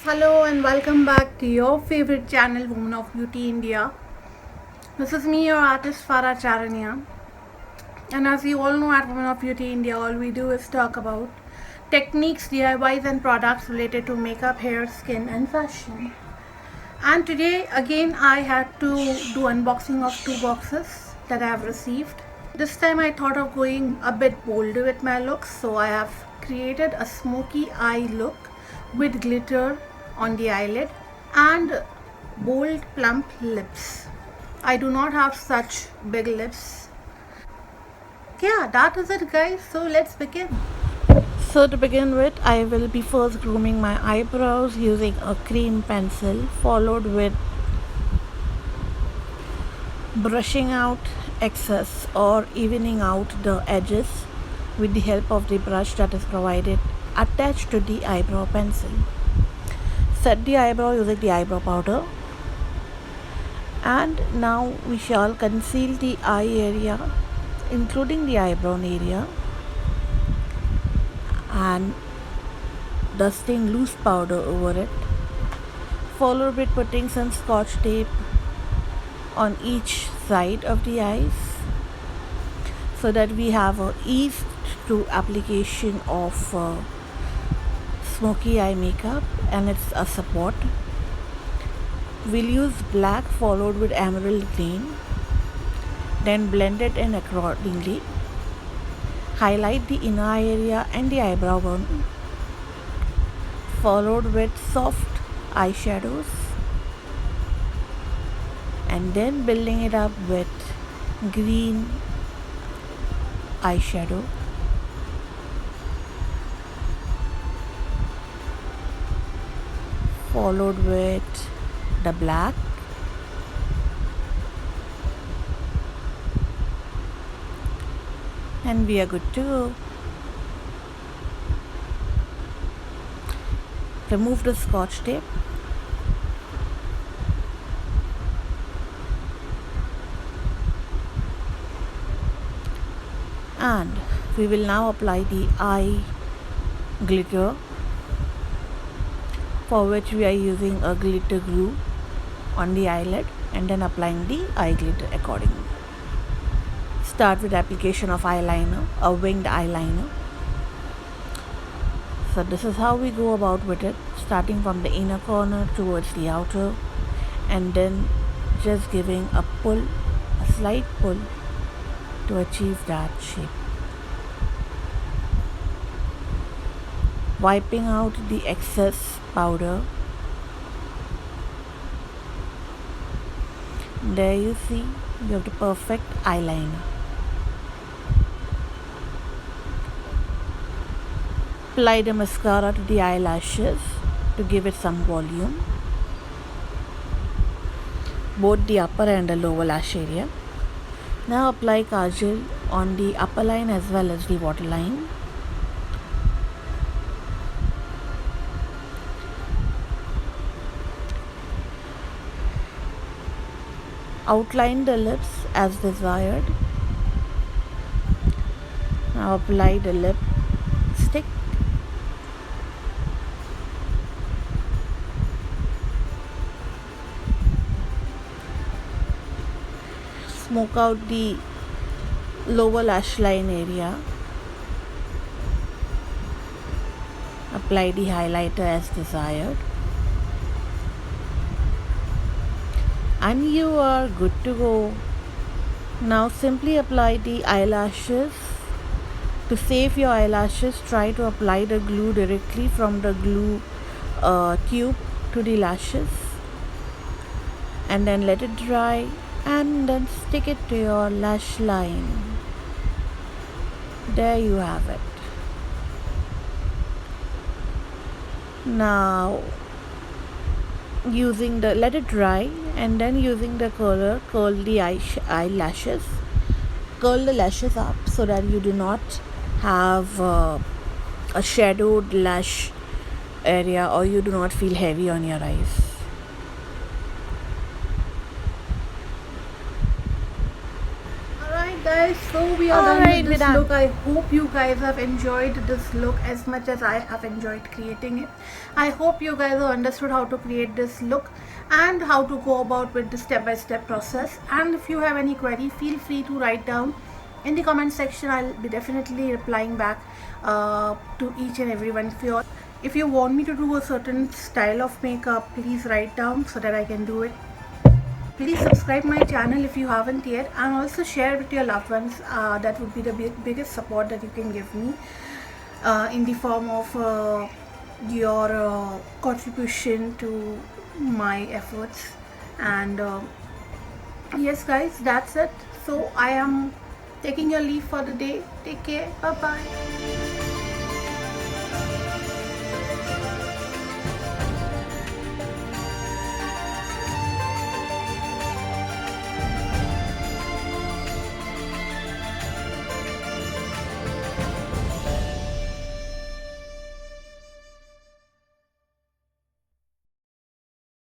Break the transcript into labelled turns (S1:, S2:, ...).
S1: hello, and welcome back to your favorite channel, Woman of Beauty India. This is me, your artist Farah Charania. And as you all know, at Women of Beauty India, all we do is talk about techniques, DIYs, and products related to makeup, hair, skin, and fashion. And today, again, I had to do unboxing of two boxes that I have received. This time, I thought of going a bit bolder with my looks, so I have created a smoky eye look with glitter on the eyelid and bold plump lips. I do not have such big lips. Yeah, that is it, guys. So let's begin. So to begin with, I will be first grooming my eyebrows using a cream pencil, followed with brushing out excess or evening out the edges with the help of the brush that is provided attached to the eyebrow pencil. Set the eyebrow using the eyebrow powder, and now we shall conceal the eye area including the eyebrow area and dusting loose powder over it, followed with putting some scotch tape on each side of the eyes so that we have a ease to application of smoky eye makeup and it's a support. We'll use black followed with emerald green, then blend it in accordingly. Highlight the inner eye area and the eyebrow bone, followed with soft eyeshadows, and then building it up with green eyeshadow. Followed with the black, and we are good to go. Remove the scotch tape. And we will now apply the eye glitter, for which we are using a glitter glue on the eyelid and then applying the eye glitter accordingly. Start with application of eyeliner, a winged eyeliner. So this is how we go about with it, starting from the inner corner towards the outer and then just giving a pull, a slight pull to achieve that shape. Wiping out the excess powder. There you see, you have the perfect eyeliner. Apply the mascara to the eyelashes to give it some volume, both the upper and the lower lash area. Now apply kajal on the upper line as well as the waterline. Outline the lips as desired. Now apply the lip stick. Smoke out the lower lash line area. Apply the highlighter as desired. And you are good to go. Now simply apply the eyelashes. To save your eyelashes, try to apply the glue directly from the glue tube to the lashes and then let it dry and then stick it to your lash line. There you have it. Now let it dry and then using the curler, curl the eyelashes. Curl the lashes up so that you do not have a shadowed lash area or you do not feel heavy on your eyes. Alright guys, guys, so we are done
S2: Alright,
S1: with
S2: we're
S1: this
S2: done.
S1: look. I hope you guys have enjoyed this look as much as I have enjoyed creating it. I hope you guys have understood how to create this look and how to go about with the step-by-step process. And if you have any query, feel free to write down in the comment section. I'll be definitely replying back to each and every one of you. If you want me to do a certain style of makeup, please write down so that I can do it. Please subscribe my channel if you haven't yet, and also share with your loved ones. That would be the biggest support that you can give me in the form of your contribution to my efforts. And yes guys, that's it. So I am taking your leave for the day. Take care. Bye bye.